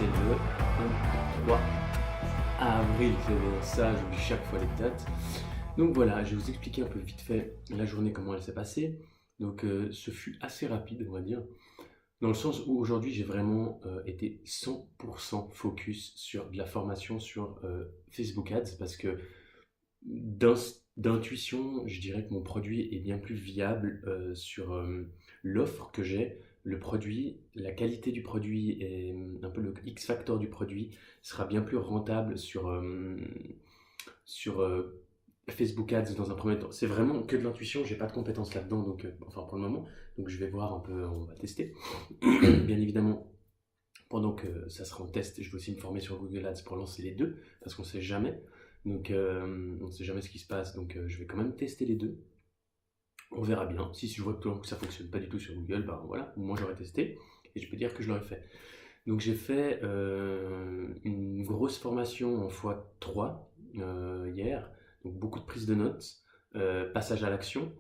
c'est le 23 avril, c'est bien ça, j'oublie chaque fois les dates. Donc voilà, je vais vous expliquer un peu vite fait la journée, comment elle s'est passée. Donc ce fut assez rapide, on va dire, dans le sens où aujourd'hui j'ai vraiment été 100% focus sur de la formation sur Facebook Ads parce que d'intuition, je dirais que mon produit est bien plus viable sur l'offre que j'ai. Le produit, la qualité du produit et un peu le X factor du produit sera bien plus rentable sur Facebook Ads dans un premier temps. C'est vraiment que de l'intuition, j'ai pas de compétences là-dedans, donc enfin pour le moment, donc je vais voir un peu, on va tester. Bien évidemment, pendant que ça sera en test, je vais aussi me former sur Google Ads pour lancer les deux, parce qu'on sait jamais. Donc on ne sait jamais ce qui se passe, donc je vais quand même tester les deux. On verra bien. Si je vois que tout d'un coup ça fonctionne pas du tout sur Google, ben voilà, moi j'aurais testé et je peux dire que je l'aurais fait. Donc j'ai fait une grosse formation en x3 hier, donc beaucoup de prise de notes, passage à l'action.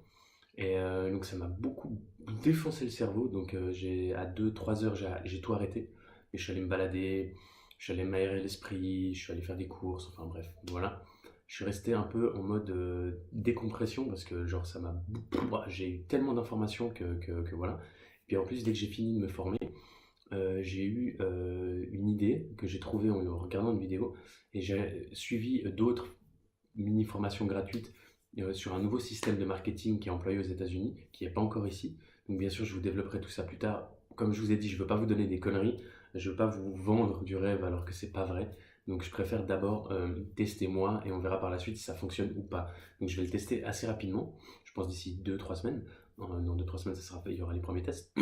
Et donc ça m'a beaucoup défoncé le cerveau. Donc à 2-3 heures, j'ai tout arrêté. Et je suis allé me balader, je suis allé m'aérer l'esprit, je suis allé faire des courses, enfin bref, voilà. Je suis resté un peu en mode décompression parce que genre ça m'a... J'ai eu tellement d'informations que voilà. Puis en plus, dès que j'ai fini de me former, j'ai eu une idée que j'ai trouvée en regardant une vidéo et j'ai suivi d'autres mini-formations gratuites sur un nouveau système de marketing qui est employé aux États-Unis, qui n'est pas encore ici. Donc bien sûr, je vous développerai tout ça plus tard. Comme je vous ai dit, je ne veux pas vous donner des conneries, je ne veux pas vous vendre du rêve alors que c'est pas vrai. Donc je préfère d'abord tester moi et on verra par la suite si ça fonctionne ou pas. Donc je vais le tester assez rapidement, je pense d'ici 2-3 semaines. Dans 2-3 semaines, ça sera fait, il y aura les premiers tests.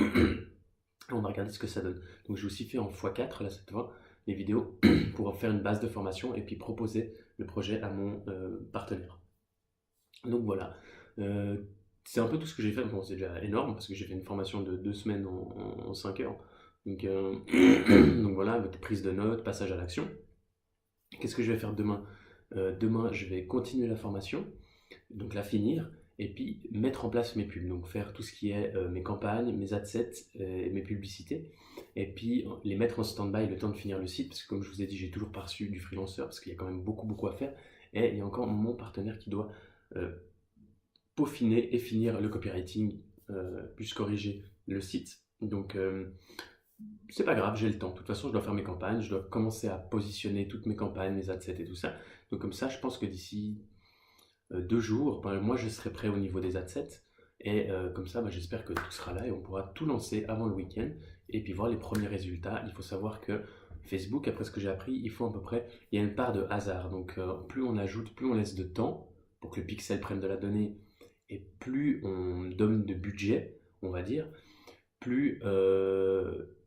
On va regarder ce que ça donne. Donc j'ai aussi fait en x4 là cette fois les vidéos pour faire une base de formation et puis proposer le projet à mon partenaire. Donc voilà, Euh, c'est un peu tout ce que j'ai fait. Bon, c'est déjà énorme parce que j'ai fait une formation de 2 semaines en 5 heures. Donc, donc voilà, avec prise de notes, passage à l'action. Qu'est-ce que je vais faire demain? Demain, je vais continuer la formation, donc la finir, et puis mettre en place mes pubs, donc faire tout ce qui est mes campagnes, mes adsets, mes publicités, et puis les mettre en stand-by le temps de finir le site, parce que comme je vous ai dit, j'ai toujours pas reçu du freelanceur, parce qu'il y a quand même beaucoup à faire, et il y a encore mon partenaire qui doit euh, peaufiner et finir le copywriting, plus corriger le site. Donc c'est pas grave, j'ai le temps. De toute façon, je dois faire mes campagnes, je dois commencer à positionner toutes mes campagnes, mes adsets et tout ça. Donc comme ça, je pense que d'ici 2 jours, ben, moi je serai prêt au niveau des adsets. Et comme ça, ben, j'espère que tout sera là et on pourra tout lancer avant le week-end et puis voir les premiers résultats. Il faut savoir que Facebook, après ce que j'ai appris, il y a une part de hasard. Donc plus on ajoute, plus on laisse de temps pour que le pixel prenne de la donnée et plus on donne de budget, on va dire, plus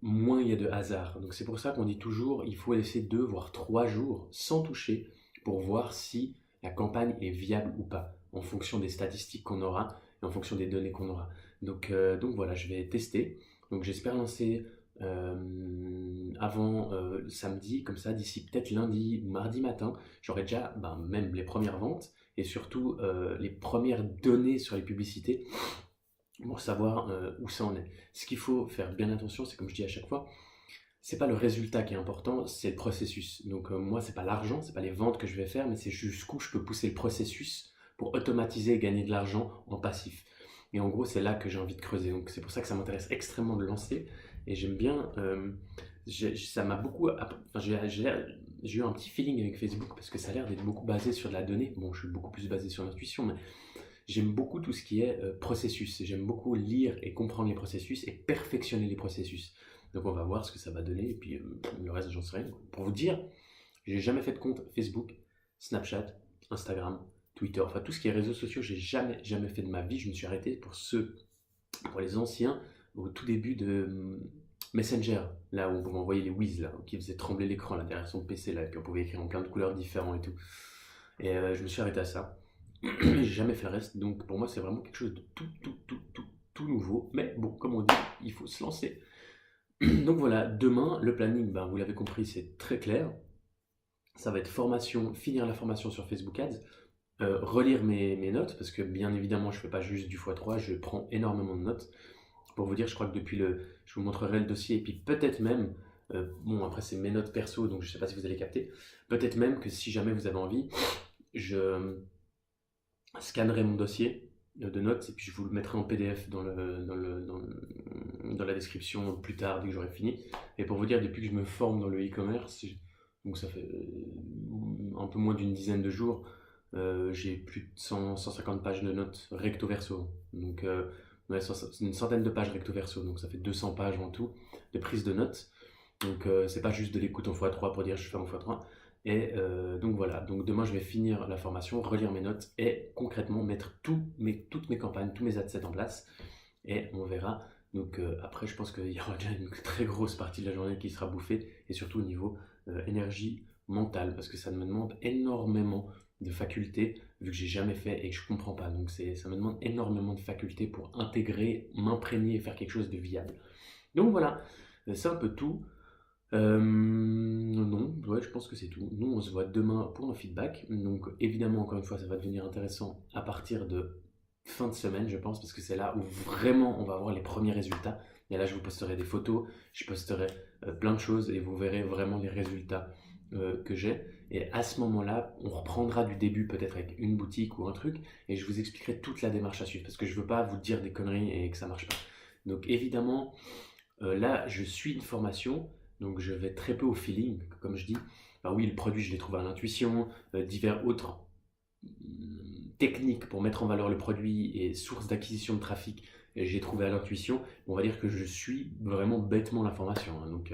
moins il y a de hasard. Donc c'est pour ça qu'on dit toujours il faut laisser 2 voire 3 jours sans toucher pour voir si la campagne est viable ou pas, en fonction des statistiques qu'on aura et en fonction des données qu'on aura. Donc voilà, je vais tester. Donc j'espère lancer avant samedi, comme ça d'ici peut-être lundi ou mardi matin, j'aurai déjà ben, même les premières ventes et surtout les premières données sur les publicités pour savoir où ça en est. Ce qu'il faut faire bien attention, c'est comme je dis à chaque fois, c'est pas le résultat qui est important, c'est le processus. Donc moi, c'est pas l'argent, c'est pas les ventes que je vais faire, mais c'est jusqu'où je peux pousser le processus pour automatiser et gagner de l'argent en passif. Et en gros, c'est là que j'ai envie de creuser. Donc c'est pour ça que ça m'intéresse extrêmement de lancer. Et j'aime bien. Ça m'a beaucoup. Enfin, j'ai eu un petit feeling avec Facebook parce que ça a l'air d'être beaucoup basé sur de la donnée. Bon, je suis beaucoup plus basé sur l'intuition, mais j'aime beaucoup tout ce qui est processus. J'aime beaucoup lire et comprendre les processus et perfectionner les processus. Donc on va voir ce que ça va donner et puis le reste j'en sais rien. Pour vous dire, j'ai jamais fait de compte Facebook, Snapchat, Instagram, Twitter, enfin tout ce qui est réseaux sociaux, j'ai jamais fait de ma vie. Je me suis arrêté pour les anciens, au tout début de Messenger, là où on pouvait envoyer les whiz là, qui faisait trembler l'écran là derrière son PC là, et puis on pouvait écrire en plein de couleurs différentes et tout. Et je me suis arrêté à ça. J'ai jamais fait le reste, donc pour moi c'est vraiment quelque chose de tout nouveau. Mais bon, comme on dit, il faut se lancer. Donc voilà, demain, le planning, ben, vous l'avez compris, c'est très clair. Ça va être formation, finir la formation sur Facebook Ads, relire mes notes, parce que bien évidemment, je ne fais pas juste du x3, je prends énormément de notes. Pour vous dire, je crois que je vous montrerai le dossier, et puis peut-être même Bon, après, c'est mes notes perso, donc je ne sais pas si vous allez capter. Peut-être même que si jamais vous avez envie, je scannerai mon dossier de notes et puis je vous le mettrai en PDF dans la description plus tard, dès que j'aurai fini. Et pour vous dire, depuis que je me forme dans le e-commerce, donc ça fait un peu moins d'une dizaine de jours, j'ai plus de 150 pages de notes recto verso. Donc, ouais, c'est une centaine de pages recto verso, donc ça fait 200 pages en tout de prise de notes. Donc, c'est pas juste de l'écoute en x3 pour dire je fais en x3. Et donc voilà, donc demain je vais finir la formation, relire mes notes et concrètement mettre toutes mes campagnes, tous mes assets en place. Et on verra. Donc après, je pense qu'il y aura déjà une très grosse partie de la journée qui sera bouffée, et surtout au niveau énergie mentale, parce que ça me demande énormément de facultés, vu que j'ai jamais fait et que je comprends pas. Donc ça me demande énormément de facultés pour intégrer, m'imprégner et faire quelque chose de viable. Donc voilà, c'est un peu tout. Non, ouais, je pense que c'est tout. Nous, on se voit demain pour un feedback. Donc évidemment, encore une fois, ça va devenir intéressant à partir de fin de semaine, je pense, parce que c'est là où vraiment on va avoir les premiers résultats. Et là, je vous posterai des photos, je posterai plein de choses et vous verrez vraiment les résultats que j'ai. Et à ce moment-là, on reprendra du début, peut-être avec une boutique ou un truc, et je vous expliquerai toute la démarche à suivre, parce que je veux pas vous dire des conneries et que ça marche pas. Donc évidemment, là, je suis une formation, donc je vais très peu au feeling, comme je dis. Bah oui, le produit, je l'ai trouvé à l'intuition, divers autres techniques pour mettre en valeur le produit et sources d'acquisition de trafic, j'ai trouvé à l'intuition. On va dire que je suis vraiment bêtement l'information, hein. Donc,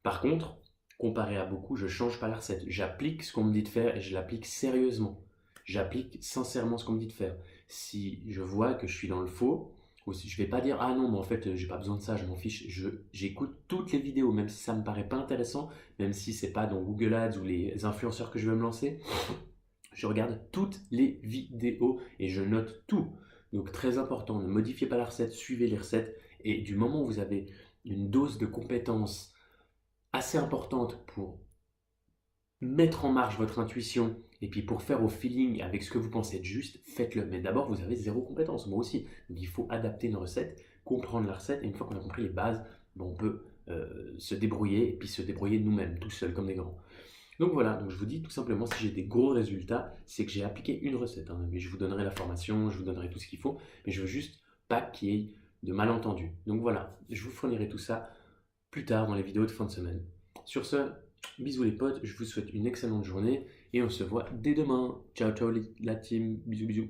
par contre, comparé à beaucoup, je change pas la recette. J'applique ce qu'on me dit de faire et je l'applique sérieusement. J'applique sincèrement ce qu'on me dit de faire. Si je vois que je suis dans le faux, ou si je vais pas dire ah non, mais en fait, j'ai pas besoin de ça, je m'en fiche. J'écoute toutes les vidéos, même si ça me paraît pas intéressant, même si c'est pas dans Google Ads ou les influenceurs que je veux me lancer. Je regarde toutes les vidéos et je note tout. Donc très important, ne modifiez pas la recette, suivez les recettes. Et du moment où vous avez une dose de compétences assez importante pour mettre en marche votre intuition et puis pour faire au feeling avec ce que vous pensez être juste, faites-le. Mais d'abord, vous avez zéro compétence, moi aussi. Donc il faut adapter une recette, comprendre la recette. Et une fois qu'on a compris les bases, on peut se débrouiller et puis se débrouiller nous-mêmes, tout seul comme des grands. Donc voilà, donc je vous dis tout simplement, si j'ai des gros résultats, c'est que j'ai appliqué une recette, hein. Mais je vous donnerai la formation, je vous donnerai tout ce qu'il faut, mais je veux juste pas qu'il y ait de malentendus. Donc voilà, je vous fournirai tout ça plus tard dans les vidéos de fin de semaine. Sur ce, bisous les potes, je vous souhaite une excellente journée et on se voit dès demain. Ciao ciao la team, bisous bisous.